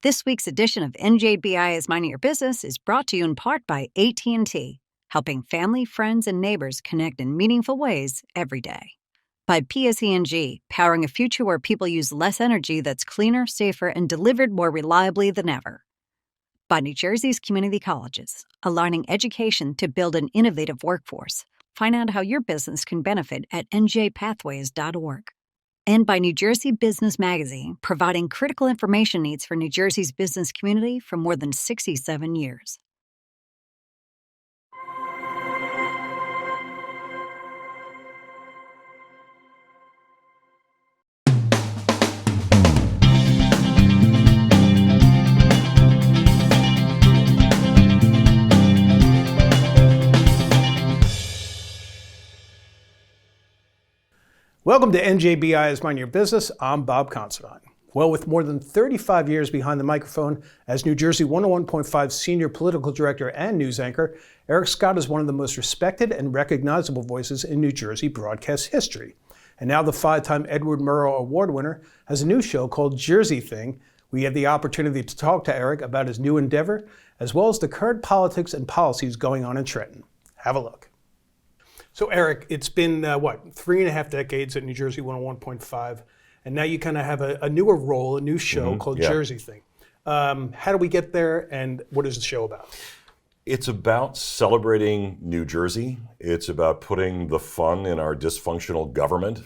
This week's edition of NJBIA is Minding Your Business is brought to you in part by AT&T, helping family, friends, and neighbors connect in meaningful ways every day. By PSE&G, powering a future where people use less energy that's cleaner, safer, and delivered more reliably than ever. By New Jersey's community colleges, aligning education to build an innovative workforce. Find out how your business can benefit at njpathways.org. And by New Jersey Business Magazine, providing critical information needs for New Jersey's business community for more than 67 years. Welcome to NJBIA's Mind Your Business. I'm Bob Considine. Well, with more than 35 years behind the microphone as New Jersey 101.5 Senior Political Director and News Anchor, Eric Scott is one of the most respected and recognizable voices in New Jersey broadcast history. And now the 5-time Edward Murrow Award winner has a new show called Jersey Thing. We had the opportunity to talk to Eric about his new endeavor, as well as the current politics and policies going on in Trenton. Have a look. So Eric, it's been, 3.5 decades at New Jersey 101.5, and now you kind of have a newer role, a new show called Jersey Thing. How do we get there, and what is the show about? It's about celebrating New Jersey. It's about putting the fun in our dysfunctional government.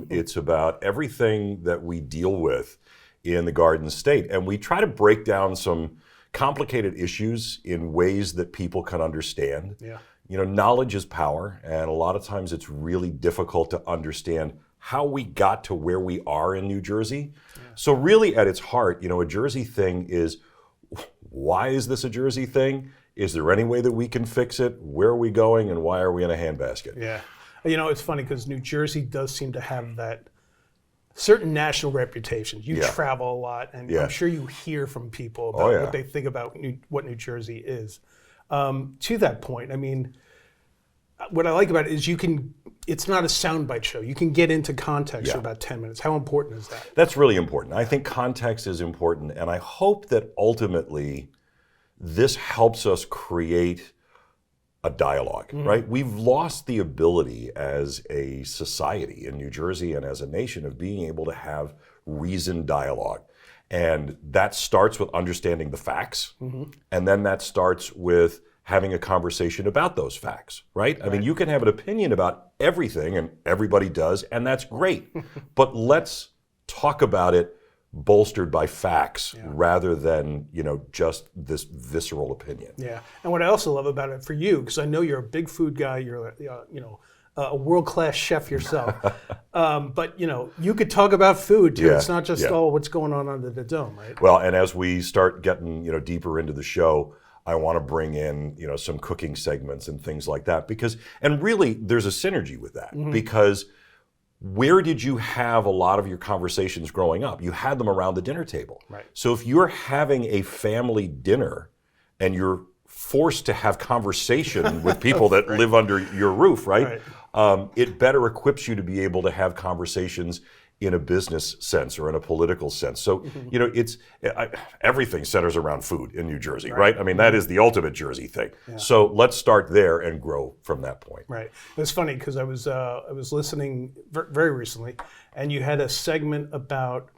It's about everything that we deal with in the Garden State. And we try to break down some complicated issues in ways that people can understand. Yeah. You know, knowledge is power, and a lot of times it's really difficult to understand how we got to where we are in New Jersey. Yeah. So really at its heart, you know, a Jersey thing is, why is this a Jersey thing? Is there any way that we can fix it? Where are we going, and why are we in a handbasket? Yeah, you know, it's funny because New Jersey does seem to have that certain national reputation. You travel a lot, and I'm sure you hear from people about what they think about what New Jersey is. To that point, I mean, what I like about it is it's not a soundbite show. You can get into context for about 10 minutes. How important is that? That's really important. I think context is important, and I hope that ultimately this helps us create a dialogue, right? We've lost the ability as a society in New Jersey and as a nation of being able to have reasoned dialogue. And that starts with understanding the facts, and then that starts with having a conversation about those facts, right? I mean, you can have an opinion about everything, and everybody does, and that's great. But let's talk about it bolstered by facts rather than, you know, just this visceral opinion. Yeah, and what I also love about it for you, because I know you're a big food guy, you're, a world-class chef yourself. But, you know, you could talk about food, too. It's not just, what's going on under the dome, right? Well, and as we start getting, you know, deeper into the show, I want to bring in, you know, some cooking segments and things like that. Because, and really, there's a synergy with that. Because where did you have a lot of your conversations growing up? You had them around the dinner table. Right. So if you're having a family dinner and you're forced to have conversation with people that live under your roof, right? It better equips you to be able to have conversations in a business sense or in a political sense. So, you know, everything centers around food in New Jersey, right? I mean, that is the ultimate Jersey thing. Yeah. So let's start there and grow from that point. Right. It's funny because I was listening very recently, and you had a segment about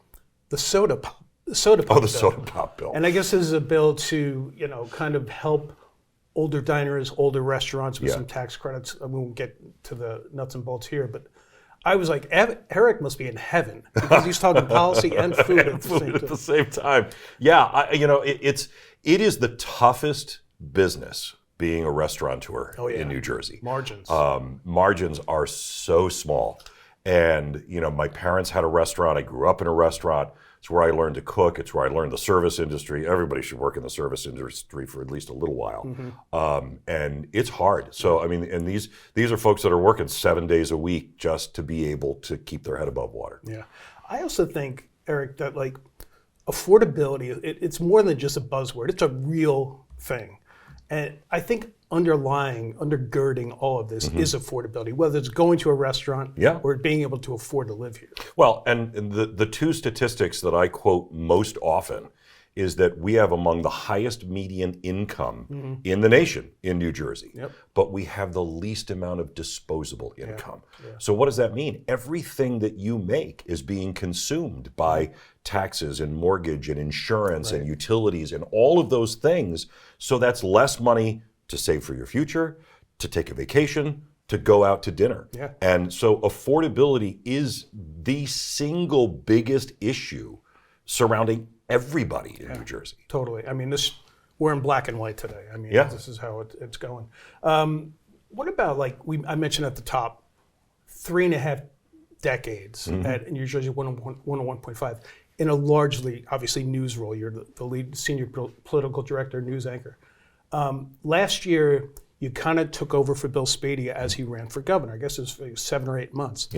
the soda pop. Soda pop bill. And I guess this is a bill to, you know, kind of help older diners, older restaurants with some tax credits. We won't get to the nuts and bolts here, but I was like, Eric must be in heaven because he's talking policy and food at the same time. Yeah, it is the toughest business being a restaurateur in New Jersey. Margins are so small. And, you know, my parents had a restaurant. I grew up in a restaurant. It's where I learned to cook. It's where I learned the service industry. Everybody should work in the service industry for at least a little while. And it's hard. So, I mean, and these are folks that are working 7 days a week just to be able to keep their head above water. Yeah. I also think, Eric, that like affordability, it's more than just a buzzword. It's a real thing. And I think undergirding all of this is affordability, whether it's going to a restaurant or being able to afford to live here. Well, and the two statistics that I quote most often is that we have among the highest median income in the nation in New Jersey, but we have the least amount of disposable income. So what does that mean? Everything that you make is being consumed by taxes and mortgage and insurance and utilities and all of those things. So that's less money to save for your future, to take a vacation, to go out to dinner. And so affordability is the single biggest issue surrounding everybody in New Jersey. Totally. I mean, we're in black and white today. I mean, this is how it's going. What about, like I mentioned at the top, 3.5 decades at New Jersey 101.5 in a largely, obviously, news role. You're the lead senior political director, news anchor. Last year, you kind of took over for Bill Spady as he ran for governor. I guess it was 7 or 8 months.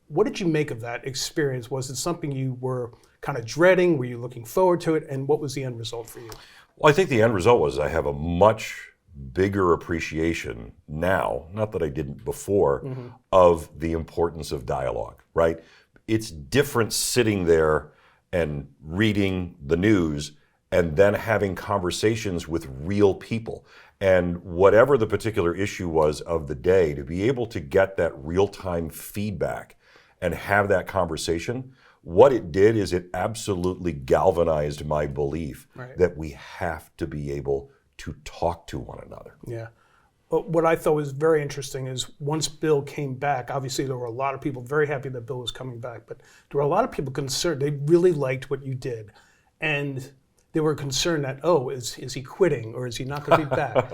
What did you make of that experience? Was it something you were kind of dreading? Were you looking forward to it? And what was the end result for you? Well, I think the end result was I have a much bigger appreciation now, not that I didn't before, of the importance of dialogue, right? It's different sitting there and reading the news and then having conversations with real people. And whatever the particular issue was of the day, to be able to get that real-time feedback and have that conversation, what it did is it absolutely galvanized my belief that we have to be able to talk to one another. But what I thought was very interesting is once Bill came back, obviously there were a lot of people very happy that Bill was coming back, but there were a lot of people concerned. They really liked what you did. And they were concerned that, is he quitting or is he not going to be back?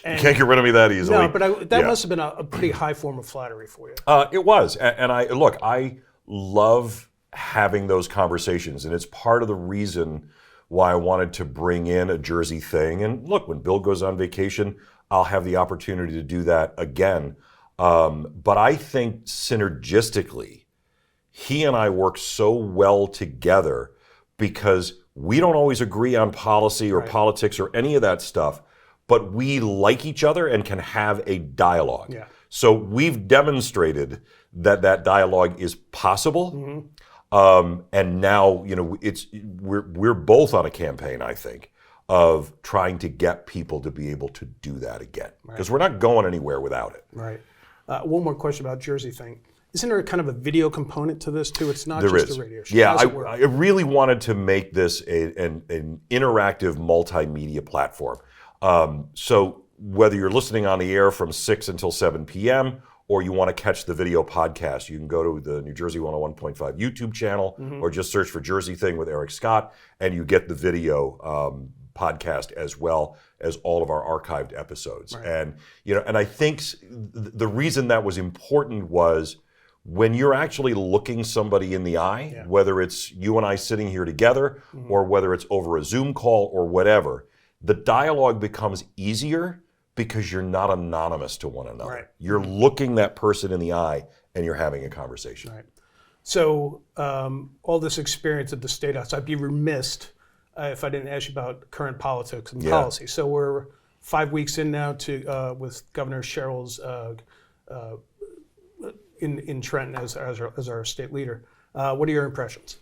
And you can't get rid of me that easily. No, but that must have been a pretty high form of flattery for you. It was. And I love having those conversations, and it's part of the reason why I wanted to bring in a Jersey thing. And look, when Bill goes on vacation, I'll have the opportunity to do that again. But I think synergistically, he and I work so well together because we don't always agree on policy or politics or any of that stuff, but we like each other and can have a dialogue. So we've demonstrated that dialogue is possible. And now, we're both on a campaign, I think, of trying to get people to be able to do that again. Because we're not going anywhere without it. One more question about Jersey thing. Isn't there kind of a video component to this too? It's not there just is. a radio show. Yeah, I really wanted to make this an interactive multimedia platform. So whether you're listening on the air from 6 until 7 p.m. or you want to catch the video podcast, you can go to the New Jersey 101.5 YouTube channel or just search for Jersey Thing with Eric Scott, and you get the video podcast as well as all of our archived episodes. And and I think the reason that was important was when you're actually looking somebody in the eye, whether it's you and I sitting here together or whether it's over a Zoom call or whatever, the dialogue becomes easier because you're not anonymous to one another. You're looking that person in the eye and you're having a conversation. So all this experience at the State House, I'd be remiss if I didn't ask you about current politics and policy. So we're 5 weeks in now to with Governor Sherrill's in Trenton as our state leader. What are your impressions?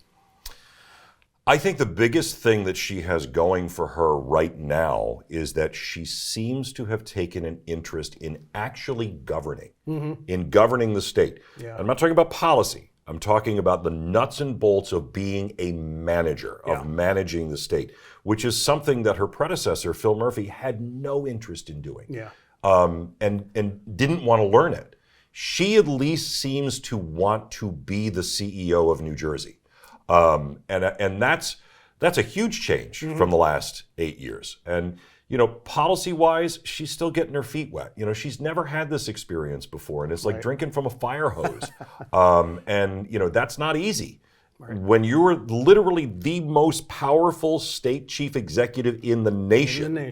I think the biggest thing that she has going for her right now is that she seems to have taken an interest in actually governing, in governing the state. I'm not talking about policy. I'm talking about the nuts and bolts of being a manager, of managing the state, which is something that her predecessor, Phil Murphy, had no interest in doing and didn't want to learn it. She at least seems to want to be the CEO of New Jersey. And that's a huge change from the last 8 years. And, policy-wise, she's still getting her feet wet. She's never had this experience before, and it's like drinking from a fire hose. And that's not easy. When you're literally the most powerful state chief executive in the nation.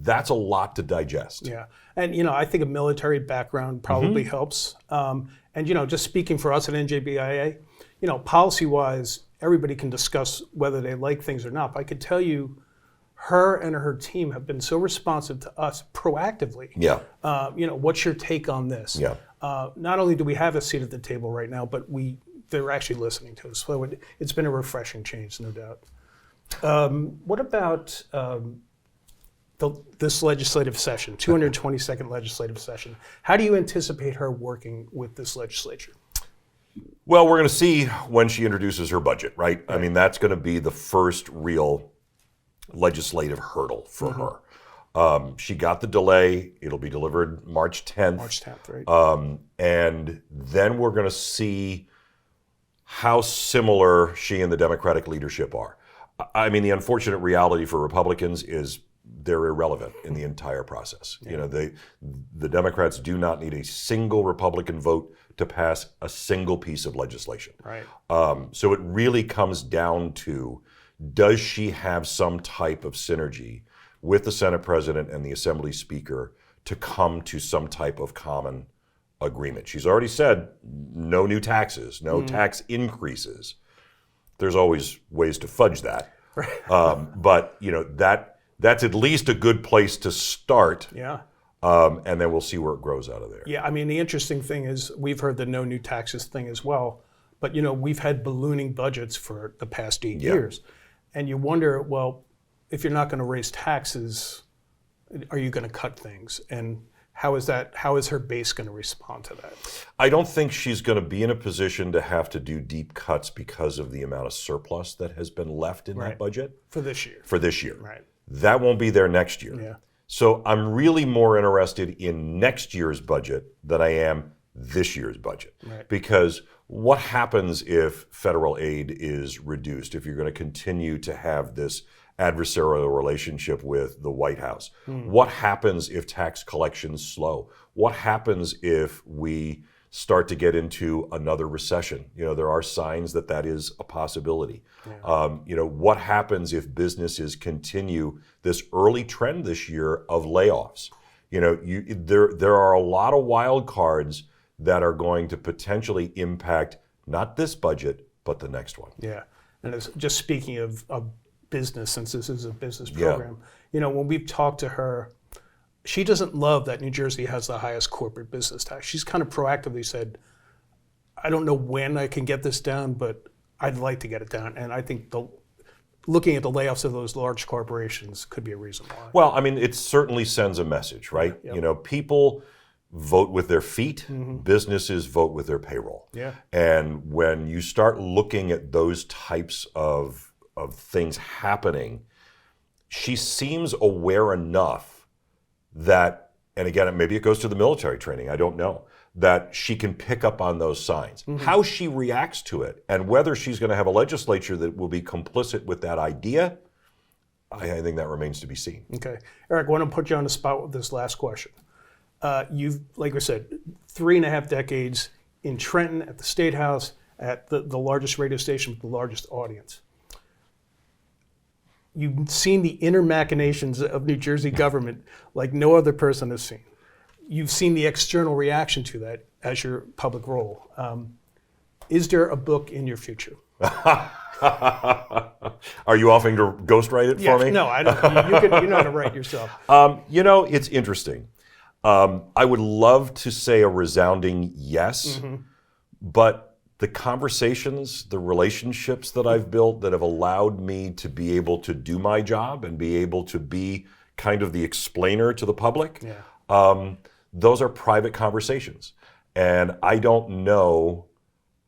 That's a lot to digest. And I think a military background probably helps. And just speaking for us at NJBIA, policy-wise, everybody can discuss whether they like things or not. But I could tell you, her and her team have been so responsive to us proactively. What's your take on this? Not only do we have a seat at the table right now, but they're actually listening to us. So it's been a refreshing change, no doubt. What about this legislative session, 222nd legislative session? How do you anticipate her working with this legislature? Well, we're going to see when she introduces her budget, right? I mean, that's going to be the first real legislative hurdle for her. She got the delay. It'll be delivered March 10th. March 10th, right. And then we're going to see how similar she and the Democratic leadership are. I mean, the unfortunate reality for Republicans is they're irrelevant in the entire process. Yeah. You know, the Democrats do not need a single Republican vote to pass a single piece of legislation. Right. So it really comes down to, does she have some type of synergy with the Senate President and the Assembly Speaker to come to some type of common agreement? She's already said no new taxes, no tax increases. There's always ways to fudge that. Right. But you know, that's at least a good place to start. Yeah. And then we'll see where it grows out of there. Yeah, I mean, the interesting thing is we've heard the no new taxes thing as well, but you know, we've had ballooning budgets for the past 8 years. And you wonder, well, if you're not going to raise taxes, are you going to cut things? And how is her base going to respond to that? I don't think she's going to be in a position to have to do deep cuts because of the amount of surplus that has been left in that budget. For this year. For this year. Right. That won't be there next year. Yeah. So I'm really more interested in next year's budget than I am this year's budget. Right. Because what happens if federal aid is reduced, if you're going to continue to have this adversarial relationship with the White House? What happens if tax collections slow? What happens if we start to get into another recession? You know, there are signs that that is a possibility. Yeah. You know, what happens if businesses continue this early trend this year of layoffs? You know, there are a lot of wild cards that are going to potentially impact not this budget, but the next one. Yeah, and it's just speaking of business, since this is a business program, you know, when we've talked to her, she doesn't love that New Jersey has the highest corporate business tax. She's kind of proactively said, I don't know when I can get this down, but I'd like to get it down. And I think looking at the layoffs of those large corporations could be a reason why. Well, I mean, it certainly sends a message, right? Yep. You know, people vote with their feet, businesses vote with their payroll. Yeah. And when you start looking at those types of things happening, she seems aware enough that, and again, maybe it goes to the military training, I don't know, that she can pick up on those signs. How she reacts to it and whether she's going to have a legislature that will be complicit with that idea, I think that remains to be seen. Okay. Eric, I want to put you on the spot with this last question. You've, like I said, 3.5 decades in Trenton at the State House, at the largest radio station with the largest audience. You've seen the inner machinations of New Jersey government like no other person has seen. You've seen the external reaction to that as your public role. Is there a book in your future? Are you offering to ghostwrite it for me? No, I don't. You know how to write yourself. You know, it's interesting. I would love to say a resounding yes, but the conversations, the relationships that I've built that have allowed me to be able to do my job and be able to be kind of the explainer to the public, those are private conversations. And I don't know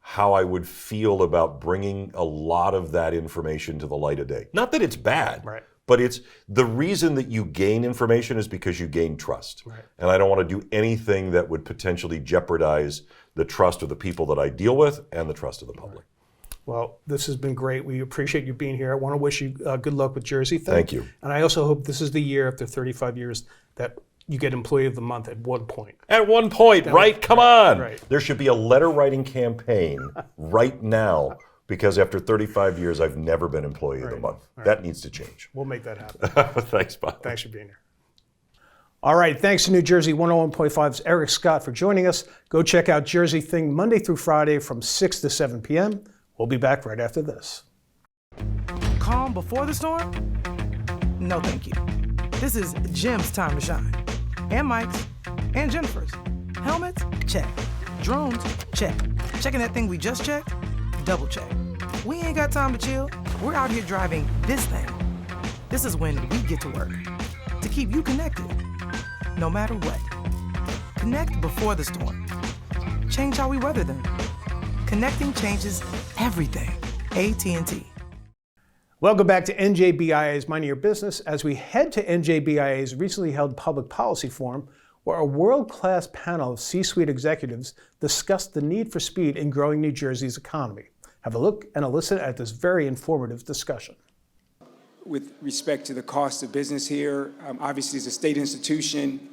how I would feel about bringing a lot of that information to the light of day. Not that it's bad, but it's the reason that you gain information is because you gain trust. And I don't want to do anything that would potentially jeopardize the trust of the people that I deal with and the trust of the public. Well, this has been great. We appreciate you being here. I want to wish you good luck with Jersey thing. Thank you. And I also hope this is the year after 35 years that you get Employee of the Month at one point. At one point, right? Come on. There should be a letter writing campaign right now because after 35 years, I've never been Employee of the Month. That needs to change. We'll make that happen. Thanks, Bob. Thanks for being here. All right, thanks to New Jersey 101.5's Eric Scott for joining us. Go check out Jersey Thing Monday through Friday from 6 to 7 p.m. We'll be back right after this. Calm before the storm? No, thank you. This is Jim's time to shine. And Mike's. And Jennifer's. Helmets? Check. Drones? Check. Checking that thing we just checked? Double check. We ain't got time to chill. we're out here driving this thing. This is when we get to work to keep you connected, no matter what. Connect before the storm. Change how we weather them. Connecting changes everything. AT&T. Welcome back to NJBIA's Minding Your Business as we head to NJBIA's recently held Public Policy Forum, where a world-class panel of C-suite executives discussed the need for speed in growing New Jersey's economy. Have a look and a listen at this very informative discussion. With respect to the cost of business here, obviously as a state institution,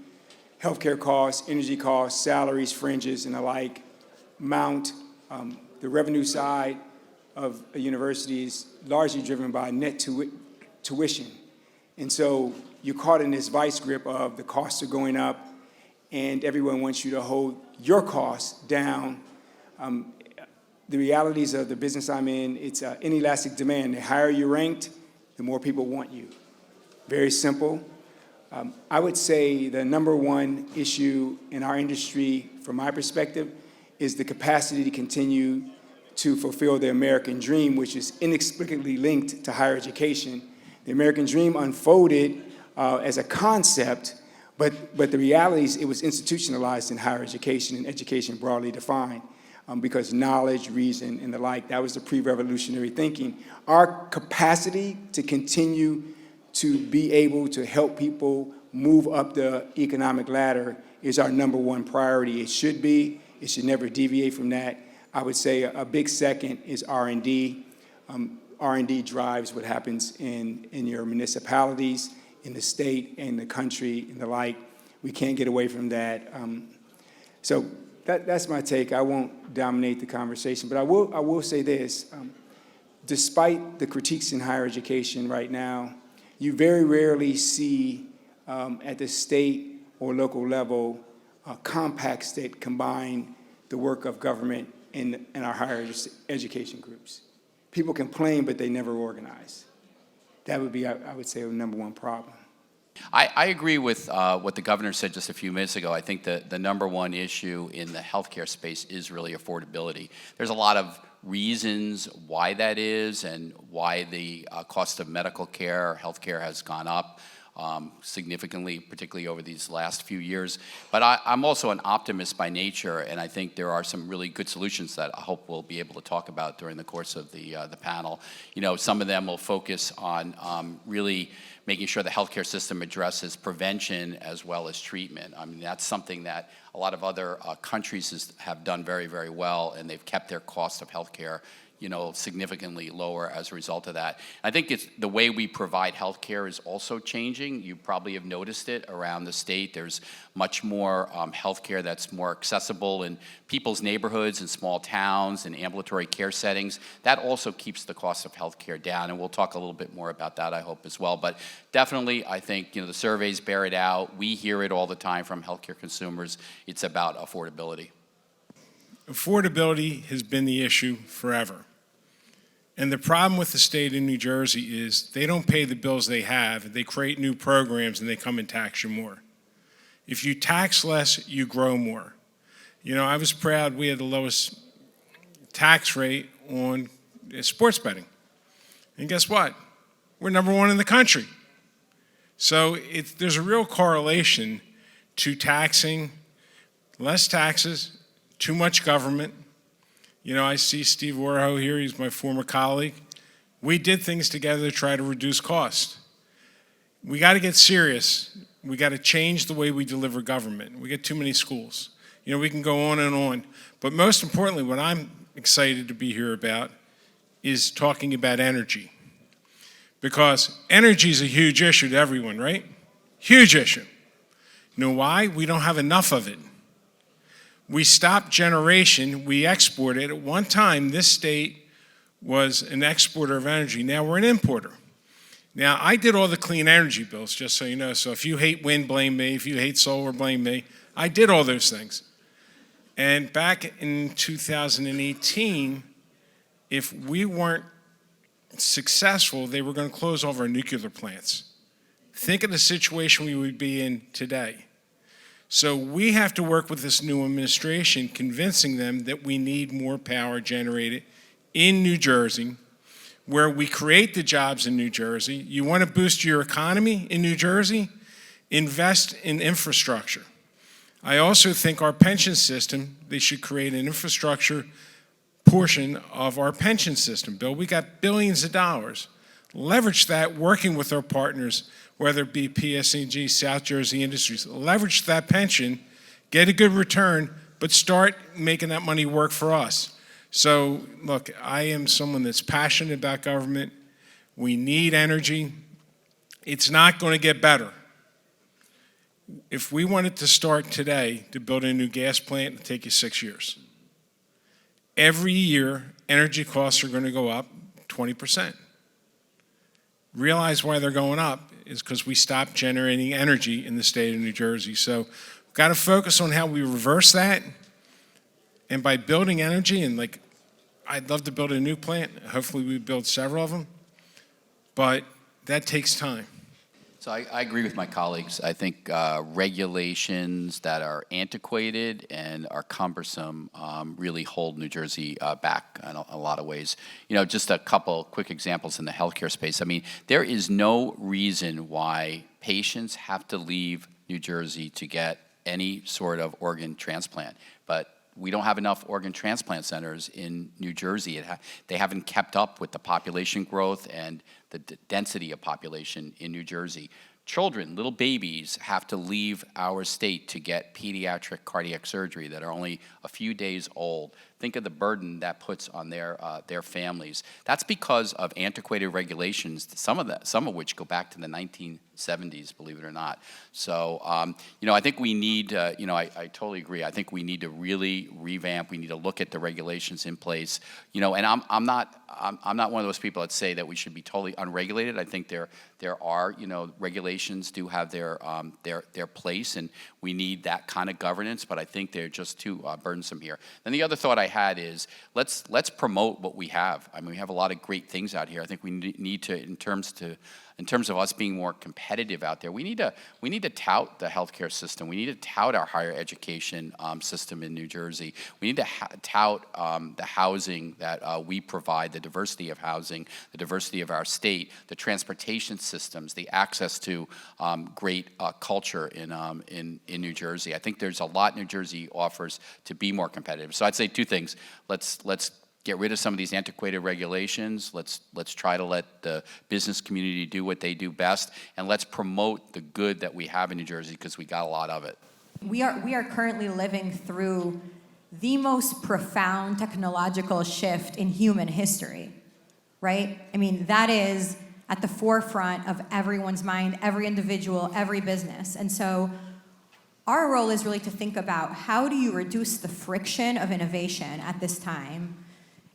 healthcare costs, energy costs, salaries, fringes, and the like mount. The revenue side of a university is largely driven by net tuition. And so you're caught in this vice grip of the costs are going up and everyone wants you to hold your costs down. The realities of the business I'm in, it's inelastic demand. The higher you're ranked, the more people want you. Very simple. I would say the number one issue in our industry, from my perspective, is the capacity to continue to fulfill the American dream, which is inexplicably linked to higher education. The American dream unfolded as a concept, but the reality is it was institutionalized in higher education and education broadly defined. Because knowledge, reason, and the like, that was the pre-revolutionary thinking. Our capacity to continue to be able to help people move up the economic ladder is our number one priority. It should be. It should never deviate from that. I would say a big second is R&D. R&D drives what happens in your municipalities, in the state, and the country, and the like. We can't get away from that. So that's my take. I won't dominate the conversation, but I will say this. Despite the critiques in higher education right now, you very rarely see at the state or local level compacts that combine the work of government and our higher education groups. People complain, but they never organize. That would be, I would say, a number one problem. I agree with what the governor said just a few minutes ago. I think that the number one issue in the healthcare space is really affordability. There's a lot of reasons why that is and why the cost of medical care or healthcare has gone up significantly, particularly over these last few years. But I'm also an optimist by nature, and I think there are some really good solutions that I hope we'll be able to talk about during the course of the panel. You know, some of them will focus on really making sure the healthcare system addresses prevention as well as treatment. I mean, that's something that a lot of other countries have done very, very well, and they've kept their cost of healthcare, you know, significantly lower as a result of that. I think it's the way we provide healthcare is also changing. You probably have noticed it around the state. There's much more healthcare that's more accessible in people's neighborhoods and small towns and ambulatory care settings. That also keeps the cost of healthcare down, and we'll talk a little bit more about that, I hope, as well. But definitely, I think, you know, the surveys bear it out. We hear it all the time from healthcare consumers. It's about affordability. Affordability has been the issue forever. And the problem with the state of New Jersey is they don't pay the bills they have. They create new programs and they come and tax you more. If you tax less, you grow more. You know, I was proud we had the lowest tax rate on sports betting. And guess what? We're number one in the country. So there's a real correlation to taxing, less taxes, too much government. You know, I see Steve Warho here, he's my former colleague. We did things together to try to reduce cost. We got to get serious. We got to change the way we deliver government. We get too many schools. You know, we can go on and on. But most importantly, what I'm excited to be here about is talking about energy. Because energy is a huge issue to everyone, right? Huge issue. You know why? We don't have enough of it. We stopped generation, we exported. At one time, this state was an exporter of energy. Now we're an importer. Now, I did all the clean energy bills, just so you know. So if you hate wind, blame me. If you hate solar, blame me. I did all those things. And back in 2018, if we weren't successful, they were going to close all of our nuclear plants. Think of the situation we would be in today. So we have to work with this new administration, convincing them that we need more power generated in New Jersey. where we create the jobs in New Jersey. You want to boost your economy in New Jersey? Invest in infrastructure. I also think our pension system, they should create an infrastructure portion of our pension system. Bill, we got billions of dollars. Leverage that working with our partners, whether it be PSE&G, South Jersey Industries. Leverage that pension, get a good return, but start making that money work for us. So, look, I am someone that's passionate about government. We need energy. It's not going to get better. If we wanted to start today to build a new gas plant, it'd take you 6 years. Every year, energy costs are going to go up 20%. Realize why they're going up is because we stopped generating energy in the state of New Jersey. So we've got to focus on how we reverse that. And by building energy, and like, I'd love to build a new plant. Hopefully we build several of them. But that takes time. So I agree with my colleagues. I think regulations that are antiquated and are cumbersome really hold New Jersey back in a lot of ways. You know, just a couple quick examples in the healthcare space. I mean, there is no reason why patients have to leave New Jersey to get any sort of organ transplant, but we don't have enough organ transplant centers in New Jersey. They haven't kept up with the population growth and the density of population in New Jersey. Children, little babies, have to leave our state to get pediatric cardiac surgery that are only a few days old. Think of the burden that puts on their families. That's because of antiquated regulations, some of which go back to the 1970s, believe it or not. So, you know, I think we need, you know, I totally agree. I think we need to really revamp. We need to look at the regulations in place. You know, and I'm not one of those people that say that we should be totally unregulated. I think there are, you know, regulations do have their place, and we need that kind of governance. But I think they're just too burdensome here. And the other thought I had is let's promote what we have. I mean, we have a lot of great things out here. I think we need to, in terms of us being more competitive out there, we need to tout the healthcare system. We need to tout our higher education system in New Jersey. We need to tout the housing that we provide, the diversity of housing, the diversity of our state, the transportation systems, the access to great culture in New Jersey. I think there's a lot New Jersey offers to be more competitive. So I'd say two things. Let's get rid of some of these antiquated regulations. Let's try to let the business community do what they do best, and let's promote the good that we have in New Jersey, because we got a lot of it. We are currently living through the most profound technological shift in human history, right? I mean, that is at the forefront of everyone's mind, every individual, every business. And so our role is really to think about, how do you reduce the friction of innovation at this time?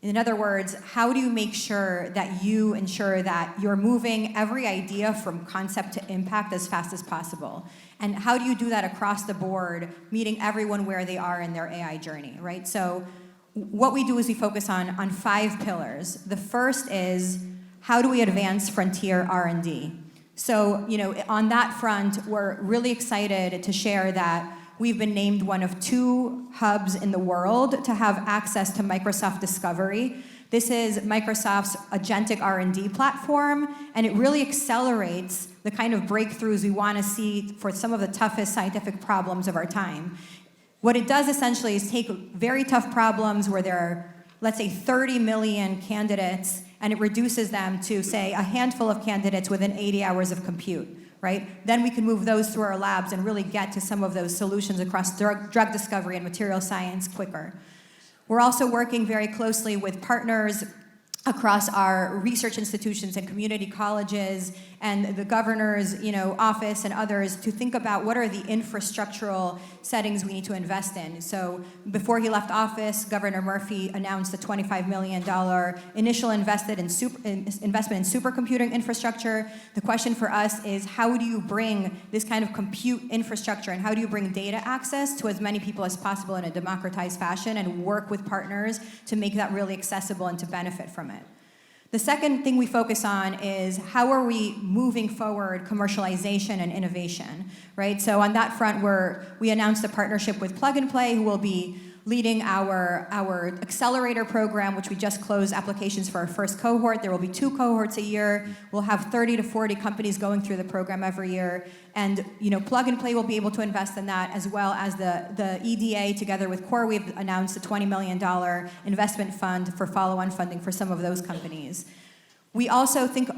In other words, how do you make sure that you ensure that you're moving every idea from concept to impact as fast as possible? And how do you do that across the board, meeting everyone where they are in their AI journey, right? So what we do is we focus on 5 pillars. The first is, how do we advance frontier R&D? So, you know, on that front, we're really excited to share that we've been named one of 2 hubs in the world to have access to Microsoft Discovery. This is Microsoft's agentic R&D platform, and it really accelerates the kind of breakthroughs we want to see for some of the toughest scientific problems of our time. What it does essentially is take very tough problems where there are, let's say, 30 million candidates, and it reduces them to, say, a handful of candidates within 80 hours of compute. Right? Then we can move those through our labs and really get to some of those solutions across drug discovery and material science quicker. We're also working very closely with partners across our research institutions and community colleges and the governor's, you know, office and others to think about what are the infrastructural settings we need to invest in. So before he left office, Governor Murphy announced a $25 million initial investment in supercomputing infrastructure. The question for us is, how do you bring this kind of compute infrastructure, and how do you bring data access to as many people as possible in a democratized fashion, and work with partners to make that really accessible and to benefit from it? The second thing we focus on is, how are we moving forward commercialization and innovation, right? So on that front, we announced a partnership with Plug and Play, who will be leading our accelerator program, which we just closed applications for our first cohort. There will be 2 cohorts a year. We'll have 30 to 40 companies going through the program every year. And Plug and Play will be able to invest in that, as well as the EDA together with Core. We've announced a $20 million investment fund for follow-on funding for some of those companies. We also think,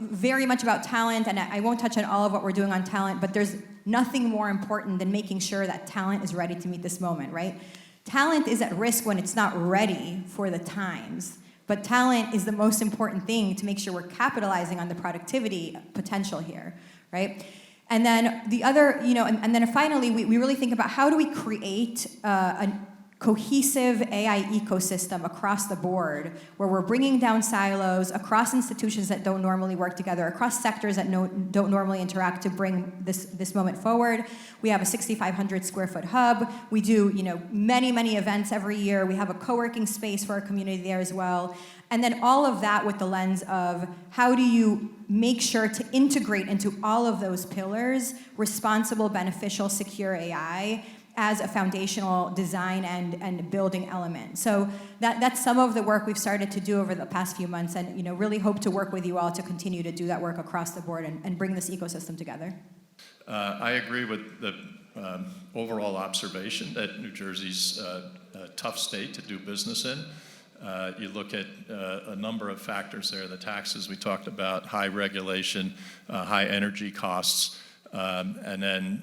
very much about talent, and I won't touch on all of what we're doing on talent, but there's nothing more important than making sure that talent is ready to meet this moment, right? Talent is at risk when it's not ready for the times, but talent is the most important thing to make sure we're capitalizing on the productivity potential here, right? And then the other, and then finally, we really think about how do we create a cohesive AI ecosystem across the board, where we're bringing down silos across institutions that don't normally work together, across sectors that don't normally interact, to bring this moment forward. We have a 6,500 square foot hub. We do many events every year. We have a co-working space for our community there as well. And then all of that with the lens of how do you make sure to integrate into all of those pillars responsible, beneficial, secure AI as a foundational design and building element. So that's some of the work we've started to do over the past few months, and really hope to work with you all to continue to do that work across the board and bring this ecosystem together. I agree with the overall observation that New Jersey's a tough state to do business in. You look at a number of factors there, the taxes we talked about, high regulation, high energy costs. And then,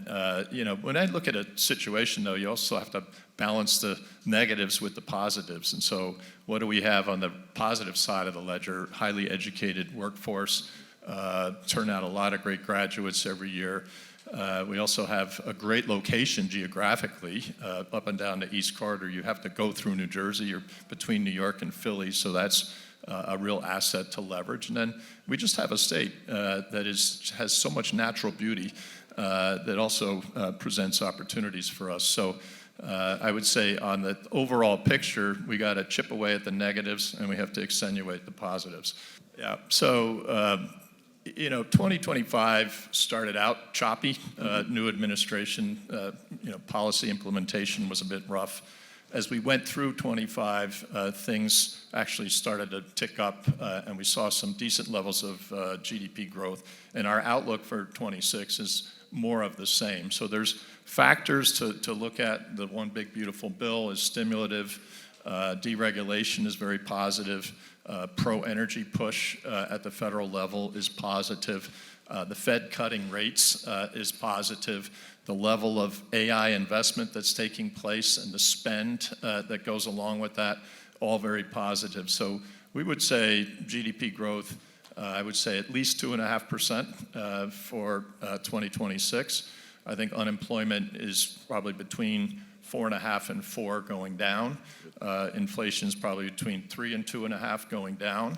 when I look at a situation, though, you also have to balance the negatives with the positives. And so what do we have on the positive side of the ledger? Highly educated workforce, turn out a lot of great graduates every year. We also have a great location geographically, up and down the East Corridor. You have to go through New Jersey. You're between New York and Philly, so that's a real asset to leverage. And then we just have a state that has so much natural beauty that also presents opportunities for us. So I would say on the overall picture, we got to chip away at the negatives and we have to accentuate the positives. Yeah. So 2025 started out choppy. New administration, policy implementation was a bit rough. As we went through 25, things actually started to tick up, and we saw some decent levels of GDP growth. And our outlook for 26 is more of the same. So there's factors to look at. The one big beautiful bill is stimulative. Deregulation is very positive. Pro-energy push at the federal level is positive. The Fed cutting rates is positive. The level of AI investment that's taking place and the spend that goes along with that, all very positive. So we would say GDP growth, I would say at least 2.5% for 2026. I think unemployment is probably between 4.5 and 4 going down. Inflation is probably between 3 and 2.5 going down.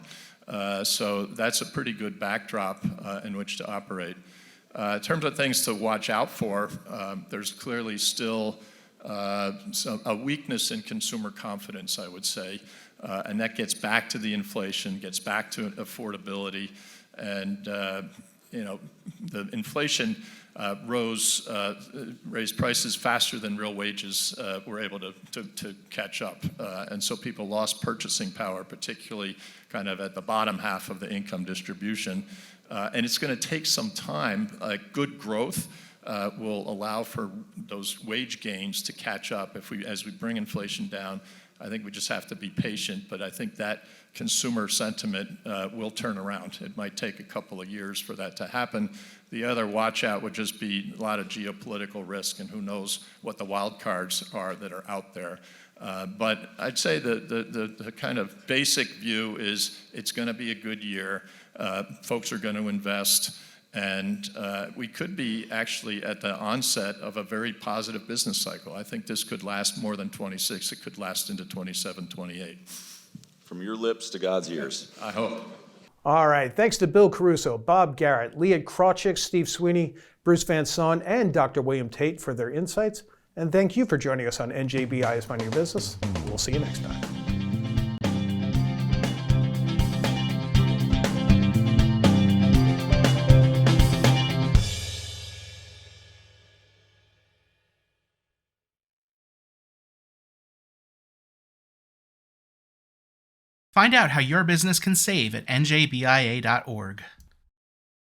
So that's a pretty good backdrop in which to operate. In terms of things to watch out for, there's clearly still a weakness in consumer confidence, I would say, and that gets back to the inflation, gets back to affordability, and the inflation raised prices faster than real wages were able to catch up, and so people lost purchasing power, particularly kind of at the bottom half of the income distribution. And it's going to take some time. Good growth will allow for those wage gains to catch up as we bring inflation down. I think we just have to be patient, but I think that consumer sentiment will turn around. It might take a couple of years for that to happen. The other watch out would just be a lot of geopolitical risk, and who knows what the wild cards are that are out there. But I'd say the kind of basic view is it's going to be a good year. Folks are going to invest, and we could be actually at the onset of a very positive business cycle. I think this could last more than 26. It could last into 27, 28. From your lips to God's ears. I hope. All right. Thanks to Bill Caruso, Bob Garrett, Liat, Krawczyk, Steve Sweeney, Bruce Van Saun, and Dr. William Tate for their insights. And thank you for joining us on NJBIA is Minding Your Business. We'll see you next time. Find out how your business can save at njbia.org.